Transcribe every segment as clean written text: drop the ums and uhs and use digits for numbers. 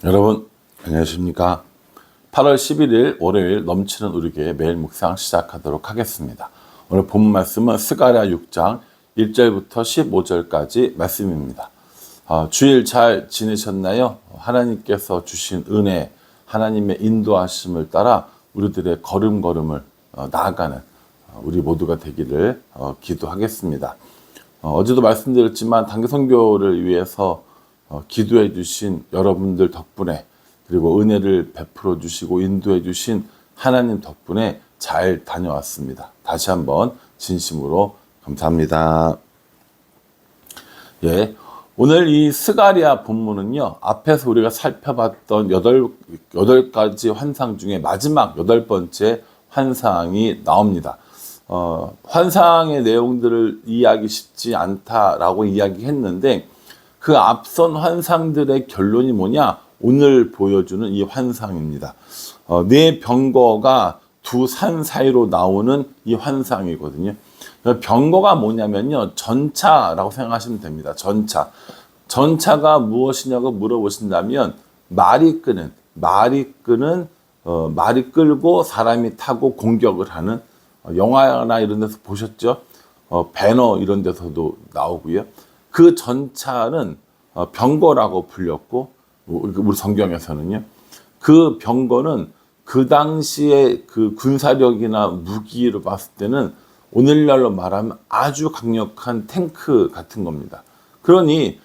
여러분 안녕하십니까. 8월 11일 월요일 넘치는 우리교회 매일 묵상 시작하도록 하겠습니다. 오늘 본문 말씀은 스가랴 6장 1절부터 15절까지 말씀입니다. 주일 잘 지내셨나요? 하나님께서 주신 은혜, 하나님의 인도하심을 따라 우리들의 걸음걸음을 나아가는 우리 모두가 되기를 기도하겠습니다. 어제도 말씀드렸지만 단기 선교를 위해서 기도해 주신 여러분들 덕분에, 그리고 은혜를 베풀어 주시고 인도해 주신 하나님 덕분에 잘 다녀왔습니다. 다시 한번 진심으로 감사합니다. 예, 오늘 이 스가랴 본문은요, 앞에서 우리가 살펴봤던 여덟 가지 환상 중에 마지막 8번째 환상이 나옵니다. 환상의 내용들을 이해하기 쉽지 않다라고 이야기했는데, 그 앞선 환상들의 결론이 뭐냐? 오늘 보여주는 이 환상입니다. 네 병거가 두 산 사이로 나오는 이 환상이거든요. 병거가 뭐냐면요, 전차라고 생각하시면 됩니다. 전차가 무엇이냐고 물어보신다면, 말이 끌고 사람이 타고 공격을 하는, 영화나 이런 데서 보셨죠? 배너 이런 데서도 나오고요. 그 전차는 병거라고 불렸고, 우리 성경에서는요, 그 병거는 그 당시에 그 군사력이나 무기로 봤을 때는 오늘날로 말하면 아주 강력한 탱크 같은 겁니다. 그러니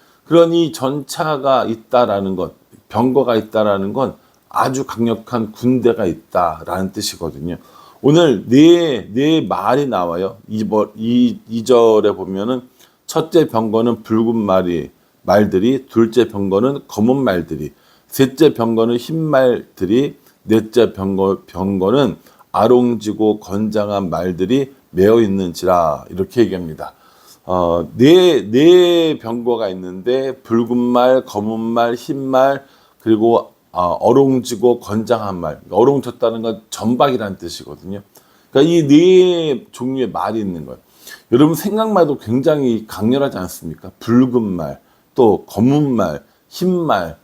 전차가 있다라는 것, 병거가 있다라는 건 아주 강력한 군대가 있다라는 뜻이거든요. 오늘 네 말이 나와요. 2절에 보면은 첫째 병거는 붉은 말들이, 둘째 병거는 검은 말들이, 셋째 병거는 흰 말들이, 넷째 병거는 아롱지고 건장한 말들이 메어 있는지라, 이렇게 얘기합니다. 네 병거가 있는데, 붉은 말, 검은 말, 흰 말, 그리고 어롱지고 건장한 말. 어롱졌다는 건 전박이라는 뜻이거든요. 그러니까 이 네 종류의 말이 있는 거예요. 여러분 생각만 해도 굉장히 강렬하지 않습니까? 붉은 말, 또 검은 말, 흰 말,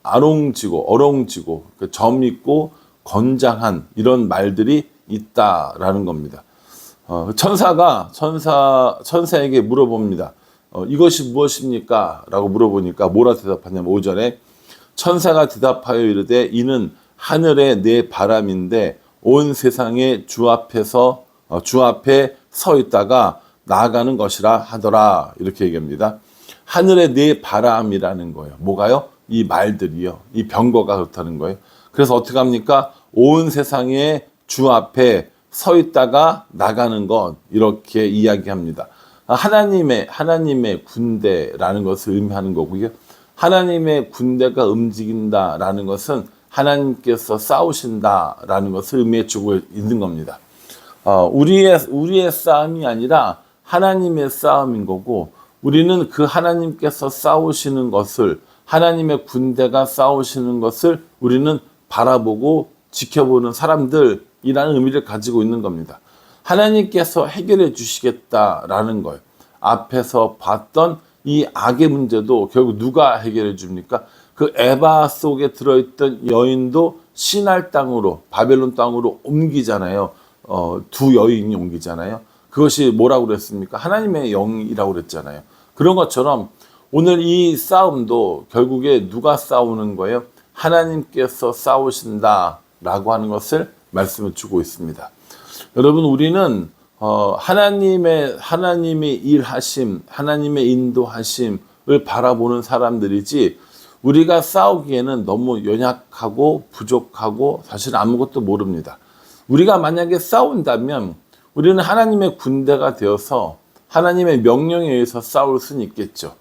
아롱지고, 어롱지고, 점 있고 건장한 이런 말들이 있다라는 겁니다. 천사에게 물어봅니다. 이것이 무엇입니까? 라고 물어보니까 뭐라 대답하냐면, 5절에 천사가 대답하여 이르되 이는 하늘의 내 바람인데 온 세상의 주 앞에 서 있다가 나아가는 것이라 하더라, 이렇게 얘기합니다. 하늘의 네 바람이라는 거예요. 뭐가요? 이 말들이요. 이 병거가 그렇다는 거예요. 그래서 어떻게 합니까? 온 세상의 주 앞에 서 있다가 나가는 것, 이렇게 이야기합니다. 하나님의 군대라는 것을 의미하는 거고요. 하나님의 군대가 움직인다라는 것은 하나님께서 싸우신다라는 것을 의미해 주고 있는 겁니다. 우리의 싸움이 아니라 하나님의 싸움인 거고, 우리는 그 하나님께서 싸우시는 것을, 하나님의 군대가 싸우시는 것을 우리는 바라보고 지켜보는 사람들이라는 의미를 가지고 있는 겁니다. 하나님께서 해결해 주시겠다라는 거예요. 앞에서 봤던 이 악의 문제도 결국 누가 해결해 줍니까? 그 에바 속에 들어있던 여인도 신할 땅으로, 바벨론 땅으로 옮기잖아요. 두 여인이 옮기잖아요. 그것이 뭐라고 그랬습니까? 하나님의 영이라고 그랬잖아요. 그런 것처럼 오늘 이 싸움도 결국에 누가 싸우는 거예요? 하나님께서 싸우신다라고 하는 것을 말씀을 주고 있습니다. 여러분, 우리는 하나님의 일하심, 하나님의 인도하심을 바라보는 사람들이지, 우리가 싸우기에는 너무 연약하고 부족하고 사실 아무것도 모릅니다. 우리가 만약에 싸운다면 우리는 하나님의 군대가 되어서 하나님의 명령에 의해서 싸울 수는 있겠죠.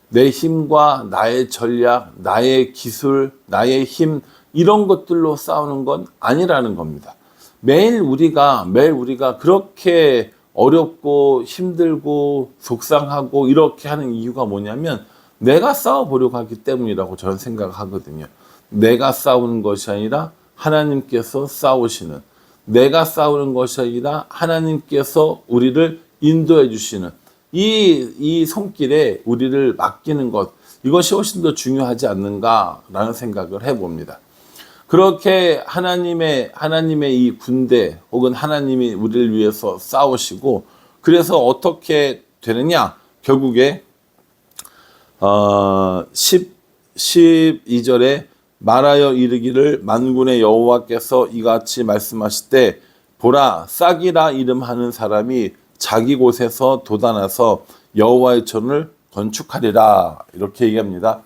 내 힘과 나의 전략, 나의 기술, 나의 힘, 이런 것들로 싸우는 건 아니라는 겁니다. 매일 우리가 그렇게 어렵고 힘들고 속상하고 이렇게 하는 이유가 뭐냐면, 내가 싸워보려고 하기 때문이라고 저는 생각하거든요. 내가 싸우는 것이 아니라 하나님께서 싸우시는, 내가 싸우는 것이 아니라 하나님께서 우리를 인도해 주시는 이 손길에 우리를 맡기는 것, 이것이 훨씬 더 중요하지 않는가라는 생각을 해봅니다. 그렇게 하나님의 이 군대 혹은 하나님이 우리를 위해서 싸우시고 그래서 어떻게 되느냐? 결국에 12절에 말하여 이르기를 만군의 여호와께서 이같이 말씀하실 때 보라 싹이라 이름하는 사람이 자기 곳에서 돋아나서 여호와의 전을 건축하리라 이렇게 얘기합니다.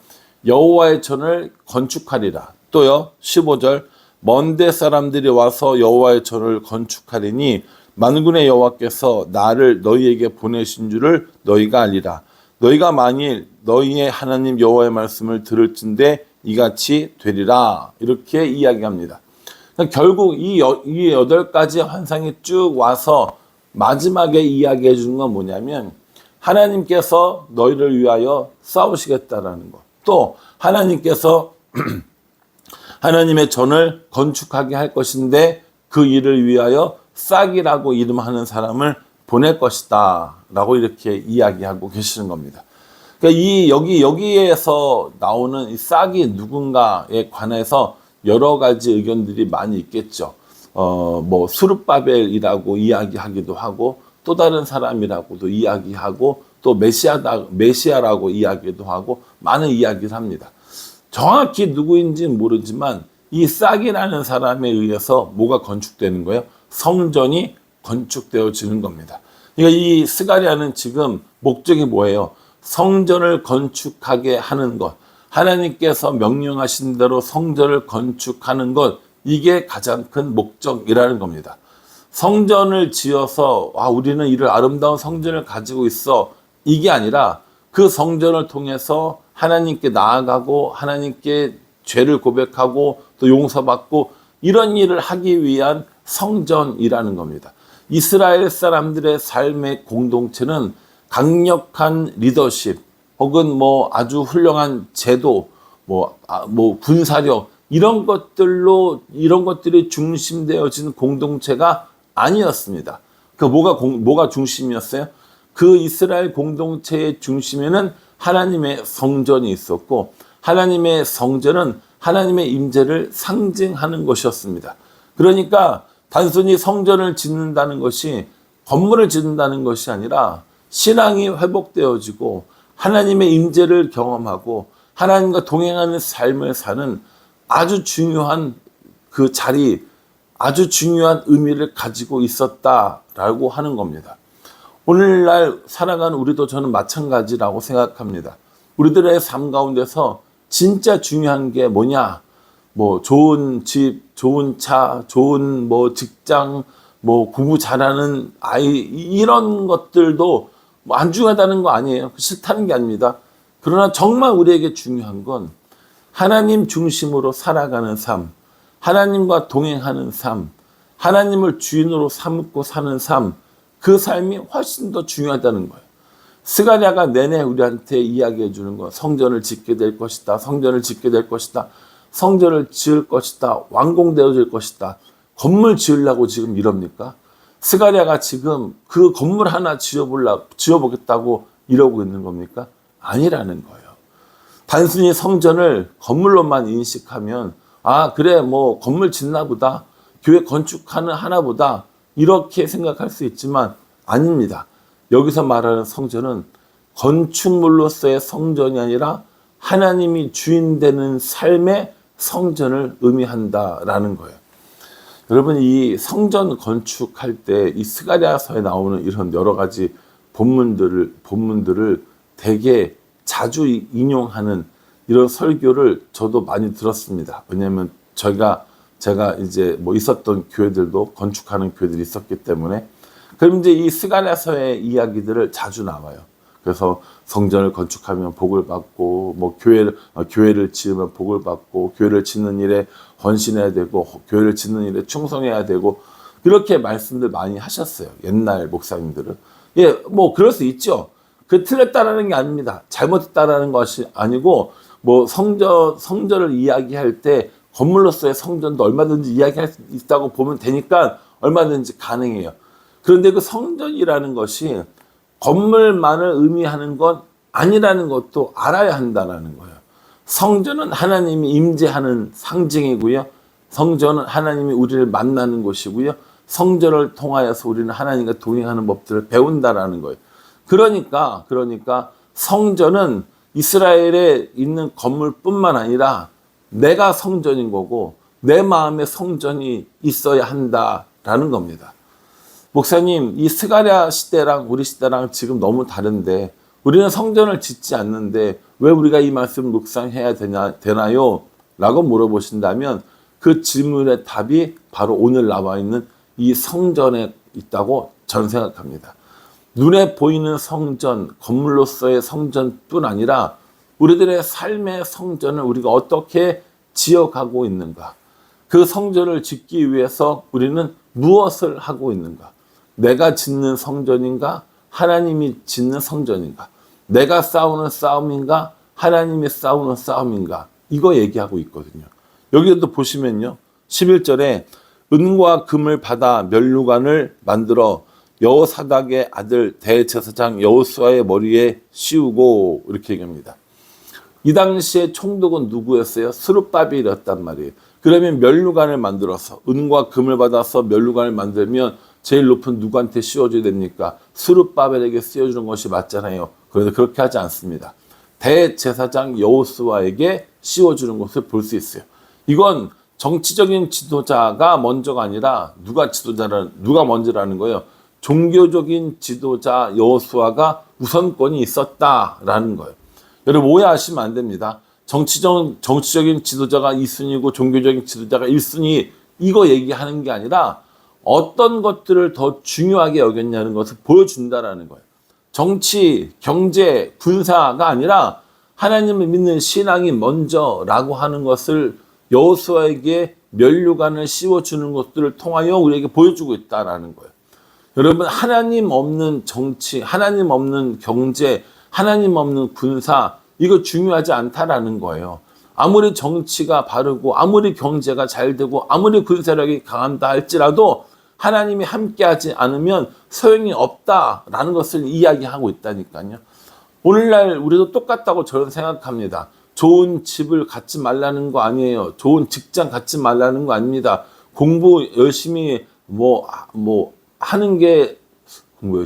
여호와의 전을 건축하리라. 또요 15절 먼데 사람들이 와서 여호와의 전을 건축하리니 만군의 여호와께서 나를 너희에게 보내신 줄을 너희가 알리라. 너희가 만일 너희의 하나님 여호와의 말씀을 들을진대 이같이 되리라 이렇게 이야기합니다. 그러니까 결국 이 8가지 환상이 쭉 와서 마지막에 이야기해 주는 건 뭐냐면 하나님께서 너희를 위하여 싸우시겠다라는 것. 또 하나님께서 하나님의 전을 건축하게 할 것인데 그 일을 위하여 싹이라고 이름하는 사람을 보낼 것이다 라고 이렇게 이야기하고 계시는 겁니다. 그러니까 여기에서 나오는 이 싹이 누군가에 관해서 여러 가지 의견들이 많이 있겠죠. 뭐 수룹바벨이라고 이야기하기도 하고 또 다른 사람이라고도 이야기하고 또 메시아라고 이야기도 하고 많은 이야기를 합니다. 정확히 누구인지는 모르지만 이 싹이라는 사람에 의해서 뭐가 건축되는 거예요? 성전이 건축되어지는 겁니다. 그러니까 이 스가랴는 지금 목적이 뭐예요? 성전을 건축하게 하는 것, 하나님께서 명령하신 대로 성전을 건축하는 것, 이게 가장 큰 목적이라는 겁니다. 성전을 지어서 우리는 이를 아름다운 성전을 가지고 있어, 이게 아니라 그 성전을 통해서 하나님께 나아가고 하나님께 죄를 고백하고 또 용서받고 이런 일을 하기 위한 성전이라는 겁니다. 이스라엘 사람들의 삶의 공동체는 강력한 리더십 혹은 뭐 아주 훌륭한 제도, 뭐 군사력 이런 것들이 중심되어진 공동체가 아니었습니다. 그 뭐가 중심이었어요? 그 이스라엘 공동체의 중심에는 하나님의 성전이 있었고 하나님의 성전은 하나님의 임재를 상징하는 것이었습니다. 그러니까 단순히 성전을 짓는다는 것이 건물을 짓는다는 것이 아니라 신앙이 회복되어지고 하나님의 임재를 경험하고 하나님과 동행하는 삶을 사는 아주 중요한 그 자리, 아주 중요한 의미를 가지고 있었다라고 하는 겁니다. 오늘날 살아가는 우리도 저는 마찬가지라고 생각합니다. 우리들의 삶 가운데서 진짜 중요한 게 뭐냐? 뭐 좋은 집, 좋은 차, 좋은 뭐 직장, 뭐 공부 잘하는 아이 이런 것들도 뭐 안 중요하다는 거 아니에요. 싫다는 게 아닙니다. 그러나 정말 우리에게 중요한 건 하나님 중심으로 살아가는 삶, 하나님과 동행하는 삶, 하나님을 주인으로 삼고 사는 삶, 그 삶이 훨씬 더 중요하다는 거예요. 스가랴가 내내 우리한테 이야기해 주는 거, 성전을 짓게 될 것이다, 성전을 짓게 될 것이다, 성전을 지을 것이다, 완공되어질 것이다. 건물 지으려고 지금 이럽니까? 스가랴가 지금 그 건물 하나 지어보겠다고 이러고 있는 겁니까? 아니라는 거예요. 단순히 성전을 건물로만 인식하면 그래 뭐 건물 짓나 보다, 교회 건축하는 하나 보다 이렇게 생각할 수 있지만 아닙니다. 여기서 말하는 성전은 건축물로서의 성전이 아니라 하나님이 주인 되는 삶의 성전을 의미한다라는 거예요. 여러분 이 성전 건축할 때 이 스가랴서에 나오는 이런 여러 가지 본문들을 되게 자주 인용하는 이런 설교를 저도 많이 들었습니다. 왜냐하면 제가 이제 뭐 있었던 교회들도 건축하는 교회들이 있었기 때문에 그럼 이제 이 스가랴서의 이야기들을 자주 나와요. 그래서 성전을 건축하면 복을 받고 뭐 교회를 지으면 복을 받고 교회를 짓는 일에 헌신해야 되고 교회를 짓는 일에 충성해야 되고 이렇게 말씀들 많이 하셨어요. 옛날 목사님들은. 예, 뭐 그럴 수 있죠. 그 틀렸다라는 게 아닙니다. 잘못했다라는 것이 아니고 뭐 성전을 이야기할 때 건물로서의 성전도 얼마든지 이야기할 수 있다고 보면 되니까 얼마든지 가능해요. 그런데 그 성전이라는 것이 건물만을 의미하는 건 아니라는 것도 알아야 한다는 거예요. 성전은 하나님이 임재하는 상징이고요. 성전은 하나님이 우리를 만나는 곳이고요. 성전을 통하여서 우리는 하나님과 동행하는 법들을 배운다라는 거예요. 그러니까 성전은 이스라엘에 있는 건물뿐만 아니라 내가 성전인 거고 내 마음에 성전이 있어야 한다라는 겁니다. 목사님, 이 스가랴 시대랑 우리 시대랑 지금 너무 다른데 우리는 성전을 짓지 않는데 왜 우리가 이 말씀을 묵상해야 되나요? 라고 물어보신다면 그 질문의 답이 바로 오늘 나와 있는 이 성전에 있다고 저는 생각합니다. 눈에 보이는 성전, 건물로서의 성전뿐 아니라 우리들의 삶의 성전을 우리가 어떻게 지어가고 있는가? 그 성전을 짓기 위해서 우리는 무엇을 하고 있는가? 내가 짓는 성전인가? 하나님이 짓는 성전인가? 내가 싸우는 싸움인가? 하나님이 싸우는 싸움인가? 이거 얘기하고 있거든요. 여기도 보시면요. 11절에 은과 금을 받아 면류관을 만들어 여호사닥의 아들 대제사장 여호수아의 머리에 씌우고 이렇게 얘기합니다. 이 당시에 총독은 누구였어요? 스룹바벨이었단 말이에요. 그러면 면류관을 만들어서 은과 금을 받아서 면류관을 만들면 제일 높은 누구한테 씌워줘야 됩니까? 스룹바벨에게 씌워주는 것이 맞잖아요. 그런데 그렇게 하지 않습니다. 대제사장 여호수아에게 씌워주는 것을 볼 수 있어요. 이건 정치적인 지도자가 먼저가 아니라 누가 먼저라는 거예요. 종교적인 지도자 여호수아가 우선권이 있었다라는 거예요. 여러분 오해하시면 안 됩니다. 정치적인 지도자가 2순위고 종교적인 지도자가 1순위 이거 얘기하는 게 아니라 어떤 것들을 더 중요하게 여겼냐는 것을 보여준다라는 거예요. 정치, 경제, 군사가 아니라 하나님을 믿는 신앙이 먼저라고 하는 것을 여호수아에게 면류관을 씌워주는 것들을 통하여 우리에게 보여주고 있다라는 거예요. 여러분 하나님 없는 정치, 하나님 없는 경제, 하나님 없는 군사 이거 중요하지 않다라는 거예요. 아무리 정치가 바르고 아무리 경제가 잘 되고 아무리 군사력이 강한다 할지라도 하나님이 함께하지 않으면 소용이 없다라는 것을 이야기하고 있다니까요. 오늘날 우리도 똑같다고 저는 생각합니다. 좋은 집을 갖지 말라는 거 아니에요. 좋은 직장 갖지 말라는 거 아닙니다. 공부 열심히 하는 게 공부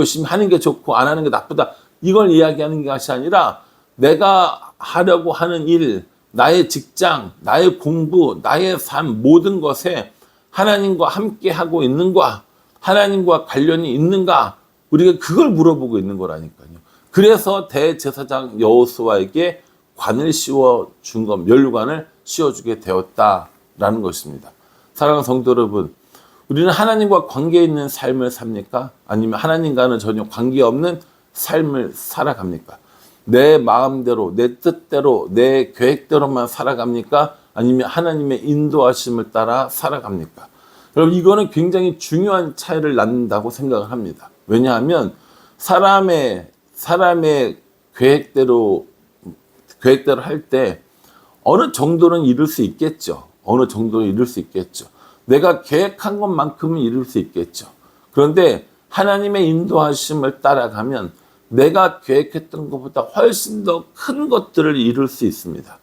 열심히 하는 게 좋고 안 하는 게 나쁘다. 이걸 이야기하는 것이 아니라 내가 하려고 하는 일, 나의 직장, 나의 공부, 나의 삶 모든 것에 하나님과 함께 하고 있는가? 하나님과 관련이 있는가? 우리가 그걸 물어보고 있는 거라니까요. 그래서 대제사장 여호수아에게 관을 씌워준 것, 면류관을 씌워주게 되었다라는 것입니다. 사랑하는 성도 여러분, 우리는 하나님과 관계 있는 삶을 삽니까? 아니면 하나님과는 전혀 관계없는 삶을 살아갑니까? 내 마음대로, 내 뜻대로, 내 계획대로만 살아갑니까? 아니면 하나님의 인도하심을 따라 살아갑니까? 여러분 이거는 굉장히 중요한 차이를 낳는다고 생각을 합니다. 왜냐하면 사람의 계획대로 할 때 어느 정도는 이룰 수 있겠죠. 어느 정도는 이룰 수 있겠죠. 내가 계획한 것만큼은 이룰 수 있겠죠. 그런데 하나님의 인도하심을 따라가면 내가 계획했던 것보다 훨씬 더 큰 것들을 이룰 수 있습니다.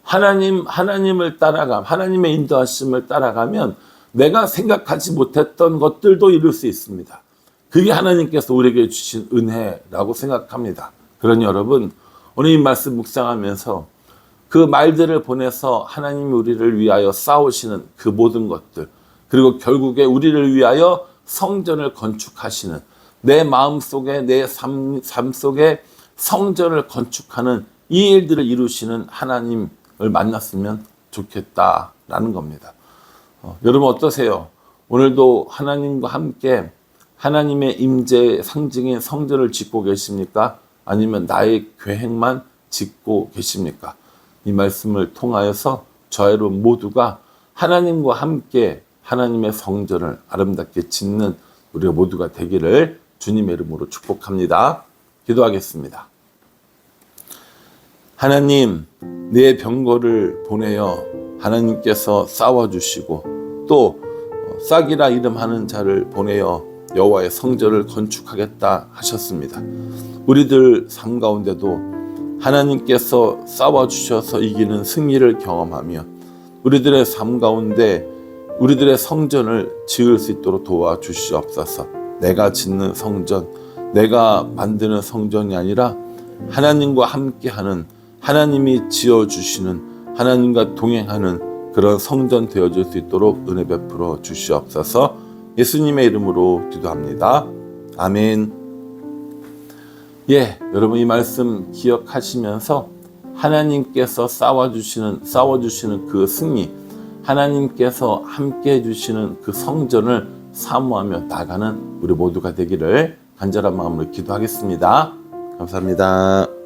하나님을 따라가면, 하나님의 인도하심을 따라가면 내가 생각하지 못했던 것들도 이룰 수 있습니다. 그게 하나님께서 우리에게 주신 은혜라고 생각합니다. 그러니 여러분, 오늘 이 말씀 묵상하면서 그 말들을 보내서 하나님이 우리를 위하여 싸우시는 그 모든 것들, 그리고 결국에 우리를 위하여 성전을 건축하시는 내 마음 속에, 내 삶 속에 성전을 건축하는 이 일들을 이루시는 하나님을 만났으면 좋겠다라는 겁니다. 여러분 어떠세요? 오늘도 하나님과 함께 하나님의 임재 상징인 성전을 짓고 계십니까? 아니면 나의 계획만 짓고 계십니까? 이 말씀을 통하여서 저 여러분 모두가 하나님과 함께 하나님의 성전을 아름답게 짓는 우리가 모두가 되기를 주님의 이름으로 축복합니다. 기도하겠습니다. 하나님, 내 병거를 보내어 하나님께서 싸워주시고 또 싹이라 이름하는 자를 보내어 여호와의 성전을 건축하겠다 하셨습니다. 우리들 삶 가운데도 하나님께서 싸워주셔서 이기는 승리를 경험하며 우리들의 삶 가운데 우리들의 성전을 지을 수 있도록 도와주시옵소서. 내가 짓는 성전, 내가 만드는 성전이 아니라 하나님과 함께하는, 하나님이 지어주시는, 하나님과 동행하는 그런 성전 되어줄 수 있도록 은혜 베풀어 주시옵소서. 예수님의 이름으로 기도합니다. 아멘. 여러분 이 말씀 기억하시면서 하나님께서 싸워주시는 그 승리, 하나님께서 함께 해주시는 그 성전을 사모하며 나가는 우리 모두가 되기를 간절한 마음으로 기도하겠습니다. 감사합니다.